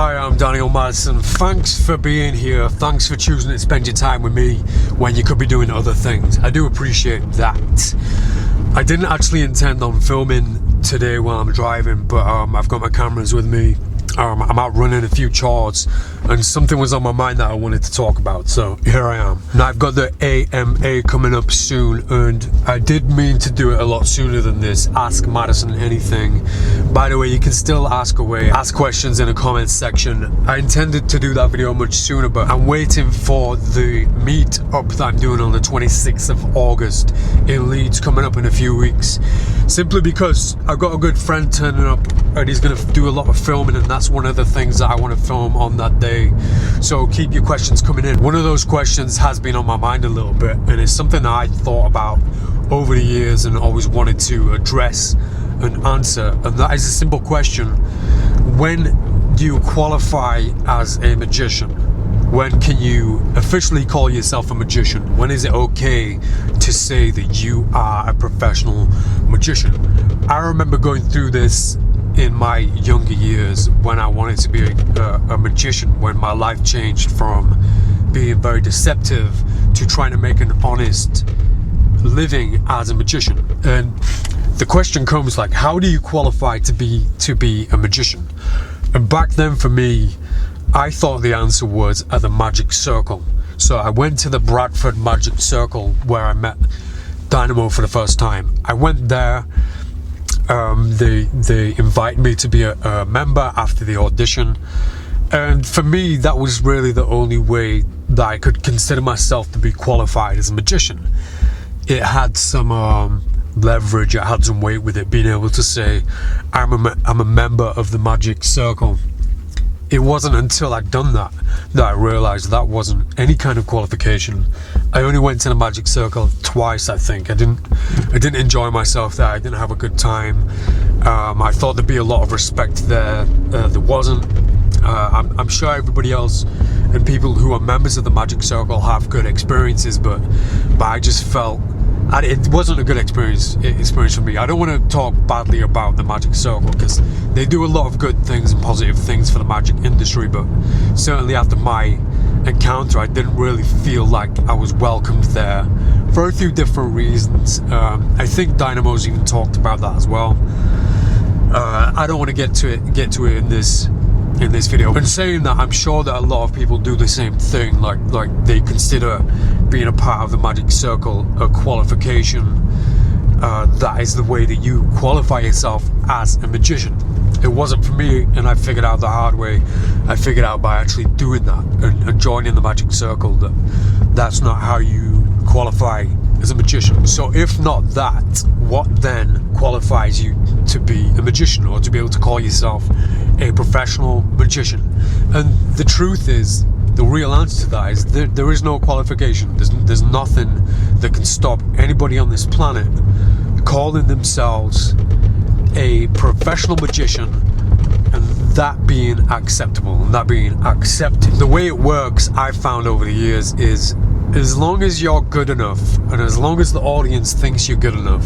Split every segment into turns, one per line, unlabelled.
Hi, I'm Daniel Madison. Thanks for being here. Thanks for choosing to spend your time with me when you could be doing other things. I do appreciate that. I didn't actually intend on filming today while I'm driving, but I've got my cameras with me. I'm out running a few chores and something was on my mind that I wanted to talk about, so here I am. Now I've got the AMA coming up soon, and I did mean to do it a lot sooner than this. Ask Madison anything. By the way, you can still ask away, ask questions in the comments section. I intended to do that video much sooner, but I'm waiting for the meet up that I'm doing on the 26th of August in Leeds, coming up in a few weeks, simply because I've got a good friend turning up and he's going to do a lot of filming, and that's one of the things that I want to film on that day. So keep your questions coming in. One of those questions has been on my mind a little bit, and it's something that I thought about over the years and always wanted to address and answer, and that is a simple question: when do you qualify as a magician? When can you officially call yourself a magician? When is it okay to say that you are a professional magician? I remember going through this in my younger years when I wanted to be a magician, when my life changed from being very deceptive to trying to make an honest living as a magician. And the question comes like, how do you qualify to be a magician? And back then for me, I thought the answer was at the Magic Circle. So I went to the Bradford Magic Circle where I met Dynamo for the first time. I went there. They invited me to be a member after the audition, and for me that was really the only way that I could consider myself to be qualified as a magician. It had some leverage, it had some weight with it, being able to say I'm a member of the Magic Circle. It wasn't until I'd done that I realized that wasn't any kind of qualification. I only went to the Magic Circle twice, I think. I didn't enjoy myself there. I didn't have a good time. I thought there'd be a lot of respect there. There wasn't. I'm sure everybody else and people who are members of the Magic Circle have good experiences, but I just felt it wasn't a good experience for me. I don't want to talk badly about the Magic Circle because they do a lot of good things and positive things for the magic industry, but certainly after my encounter I didn't really feel like I was welcomed there for a few different reasons. I think Dynamo's even talked about that as well. I don't want to get to it in this video. And saying that, I'm sure that a lot of people do the same thing, like they consider being a part of the Magic Circle a qualification. That is the way that you qualify yourself as a magician. It wasn't for me, and I figured out the hard way. I figured out by actually doing that and joining the Magic Circle that that's not how you qualify as a magician. So if not that, what then qualifies you to be a magician, or to be able to call yourself a professional magician? And the truth is, the real answer to that is there is no qualification. There's nothing that can stop anybody on this planet calling themselves a professional magician and that being acceptable and that being accepted. The way it works, I've found over the years, is as long as you're good enough and as long as the audience thinks you're good enough,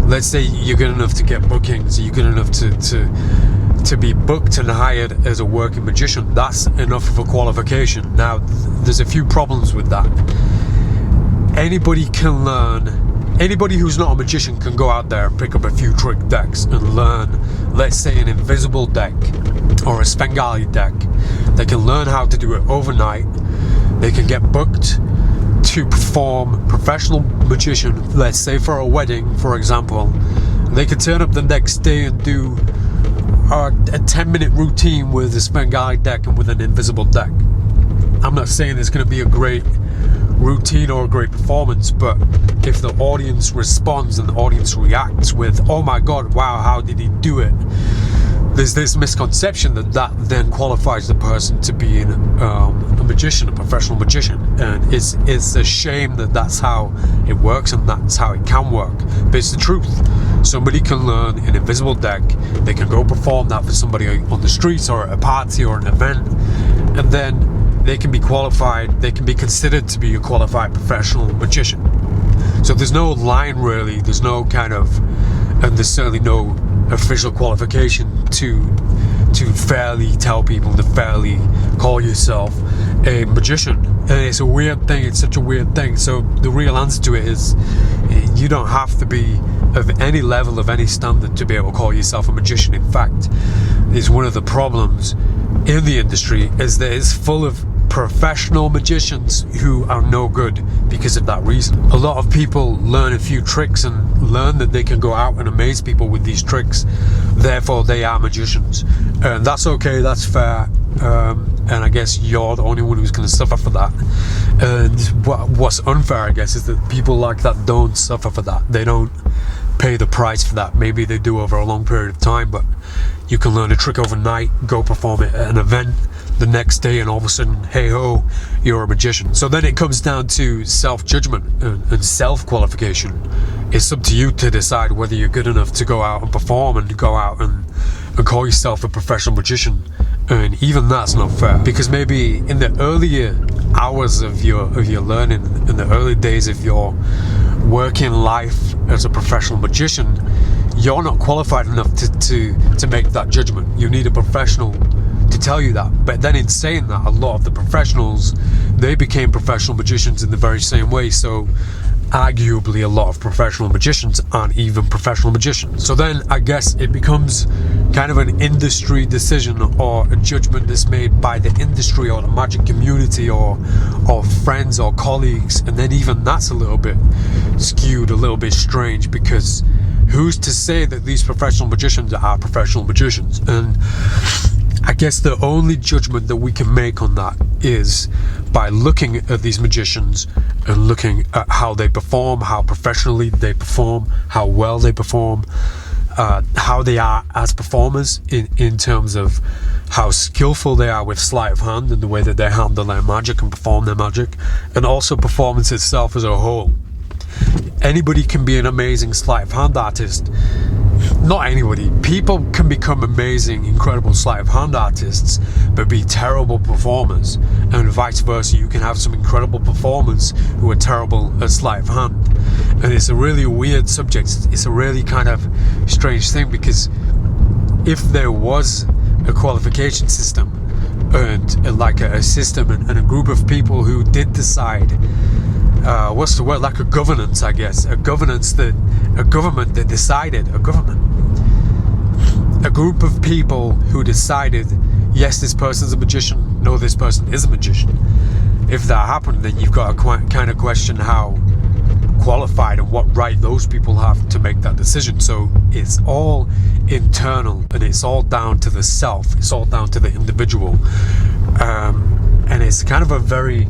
let's say you're good enough to get bookings, you're good enough to be booked and hired as a working magician, that's enough of a qualification. Now, there's a few problems with that. Anybody who's not a magician can go out there and pick up a few trick decks and learn, let's say, an invisible deck or a Svengali deck. They can learn how to do it overnight. They can get booked to perform professional magician, let's say for a wedding, for example. They can turn up the next day and do a 10-minute routine with a Svengali deck and with an invisible deck. I'm not saying it's going to be a great routine or a great performance, but if the audience responds and the audience reacts with, oh my god, wow, how did he do it? There's this misconception that then qualifies the person to being a magician, a professional magician, and it's a shame that that's how it works and that's how it can work, but it's the truth. Somebody can learn an invisible deck, they can go perform that for somebody on the streets or at a party or an event, and then they can be qualified, they can be considered to be a qualified professional magician. So there's no line really, there's no kind of, and there's certainly no official qualification to to fairly tell people to fairly call yourself a magician. And it's a weird thing. It's such a weird thing. So the real answer to it is you don't have to be of any level, of any standard, to be able to call yourself a magician. In fact, it's one of the problems in the industry is that it's full of professional magicians who are no good because of that reason. A lot of people learn a few tricks and learn that they can go out and amaze people with these tricks, therefore they are magicians, and that's okay, that's fair, and I guess you're the only one who's going to suffer for that. And what's unfair, I guess, is that people like that don't suffer for that. They don't pay the price for that. Maybe they do over a long period of time, but you can learn a trick overnight, go perform it at an event the next day, and all of a sudden, hey ho, you're a magician. So then it comes down to self-judgment and self-qualification. It's up to you to decide whether you're good enough to go out and perform and go out and call yourself a professional magician. And even that's not fair, because maybe in the earlier hours of your learning, in the early days of your working life as a professional magician, you're not qualified enough to make that judgment. You need a professional to tell you that. But then in saying that, a lot of the professionals, they became professional magicians in the very same way. So arguably a lot of professional magicians aren't even professional magicians. So then I guess it becomes kind of an industry decision, or a judgment that's made by the industry or the magic community or friends or colleagues. And then even that's a little bit skewed, a little bit strange, because who's to say that these professional magicians are professional magicians? And I guess the only judgment that we can make on that is by looking at these magicians and looking at how they perform, how professionally they perform, how well they perform, how they are as performers in terms of how skillful they are with sleight of hand and the way that they handle their magic and perform their magic, and also performance itself as a whole. Anybody can be an amazing sleight of hand artist. Not anybody. People can become amazing, incredible sleight of hand artists, but be terrible performers, and vice versa. You can have some incredible performers who are terrible at sleight of hand. And it's a really weird subject. It's a really kind of strange thing, because if there was a qualification system and like a system and a group of people who did decide, what's the word, like a governance, I guess, a government that decided, a group of people who decided, yes, this person's a magician, no, this person is a magician. If that happened, then you've got to kind of question how qualified and what right those people have to make that decision. So it's all internal, and it's all down to the self, it's all down to the individual, and it's kind of a very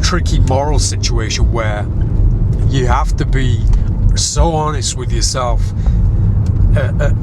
tricky moral situation where you have to be so honest with yourself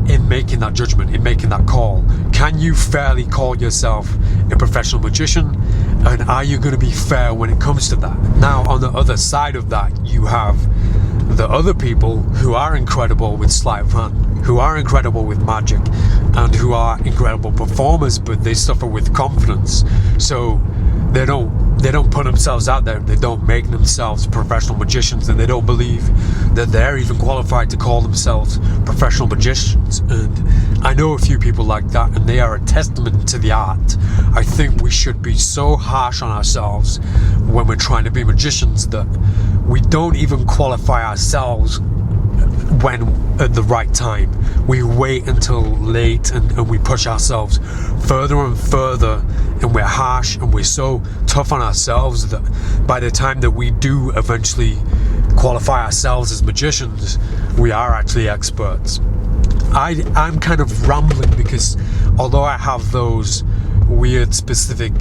in making that judgment, in making that call. Can you fairly call yourself a professional magician, and are you going to be fair when it comes to that? Now, on the other side of that, you have the other people who are incredible with sleight of hand, who are incredible with magic, and who are incredible performers, but they suffer with confidence. So they don't put themselves out there, they don't make themselves professional magicians, and they don't believe that they're even qualified to call themselves professional magicians. And I know a few people like that, and they are a testament to the art. I think we should be so harsh on ourselves when we're trying to be magicians that we don't even qualify ourselves when at the right time. We wait until late and we push ourselves further and further, and we're harsh and we're so tough on ourselves that by the time that we do eventually qualify ourselves as magicians, we are actually experts. I'm kind of rambling because although I have those weird specific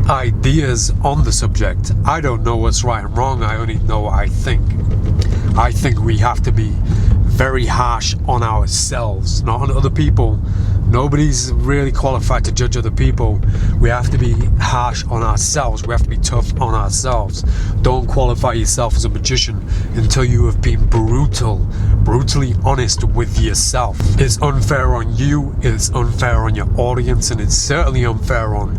ideas on the subject, I don't know what's right and wrong. I only know what I think. I think we have to be very harsh on ourselves, not on other people. Nobody's really qualified to judge other people. We have to be harsh on ourselves. We have to be tough on ourselves. Don't qualify yourself as a magician until you have been brutally honest with yourself. It's unfair on you, it's unfair on your audience, and it's certainly unfair on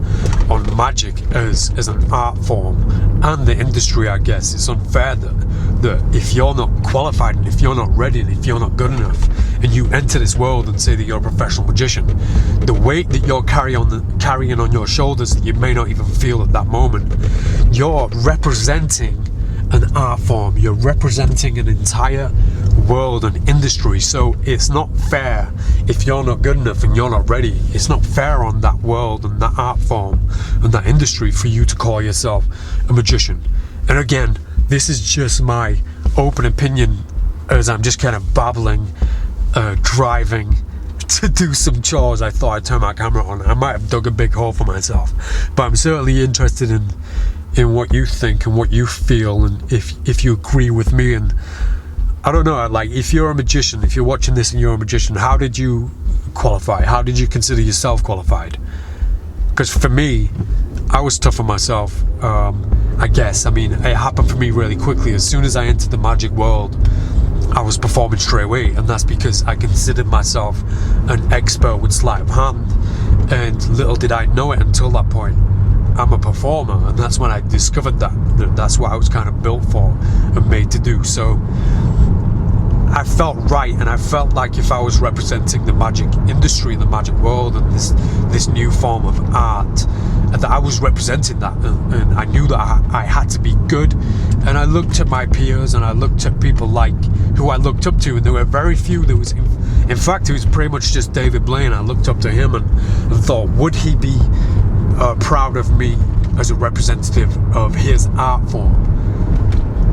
magic as an art form and the industry, I guess. It's unfair that if you're not qualified, and if you're not ready, and if you're not good enough, and you enter this world and say that you're a professional magician, the weight that you're carrying on your shoulders that you may not even feel at that moment, you're representing an art form, you're representing an entire world and industry. So it's not fair if you're not good enough and you're not ready. It's not fair on that world and that art form and that industry for you to call yourself a magician. And again, this is just my open opinion as I'm just kind of babbling, driving to do some chores. I thought I'd turn my camera on. I might have dug a big hole for myself, but I'm certainly interested in what you think and what you feel, and if you agree with me. And I don't know, like, if you're a magician, if you're watching this and you're a magician, how did you qualify? How did you consider yourself qualified? Because for me, I was tough on myself, I guess. I mean, it happened for me really quickly. As soon as I entered the magic world, I was performing straight away, and that's because I considered myself an expert with sleight of hand, and little did I know it until that point, I'm a performer, and that's when I discovered that's what I was kind of built for and made to do. So I felt right, and I felt like if I was representing the magic industry, the magic world, and this new form of art, that I was representing that, and I knew that I had to be good. And I looked at my peers, and I looked at people like who I looked up to, and there were very few. There was, in fact, it was pretty much just David Blaine. I looked up to him and thought, would he be proud of me as a representative of his art form?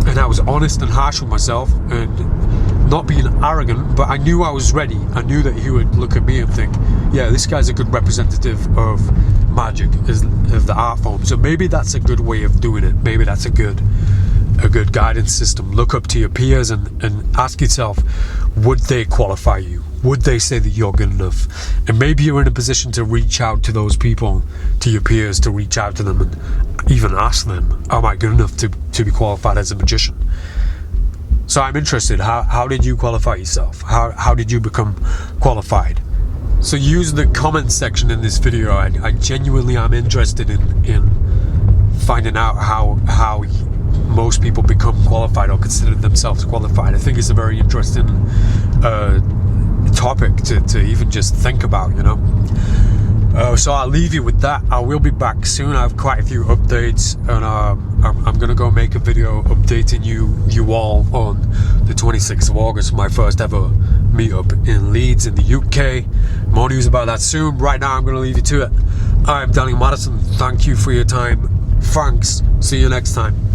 And I was honest and harsh with myself, and not being arrogant, but I knew I was ready. I knew that he would look at me and think, yeah, this guy's a good representative of magic, of the art form. So maybe that's a good way of doing it. Maybe that's a good guidance system. Look up to your peers and ask yourself, would they qualify you? Would they say that you're good enough? And maybe you're in a position to reach out to those people, to your peers, to reach out to them and even ask them, am I good enough to be qualified as a magician? So I'm interested, how did you qualify yourself? How did you become qualified? So use the comment section in this video. I genuinely am interested in finding out how most people become qualified or consider themselves qualified. I think it's a very interesting topic to even just think about, you know. So I'll leave you with that. I will be back soon. I have quite a few updates, and I'm gonna go make a video updating you all on the 26th of August, my first ever meetup in Leeds in the UK. More news about that soon. Right now I'm gonna leave you to it. I'm Madison. Thank you for your time. Thanks. See you next time.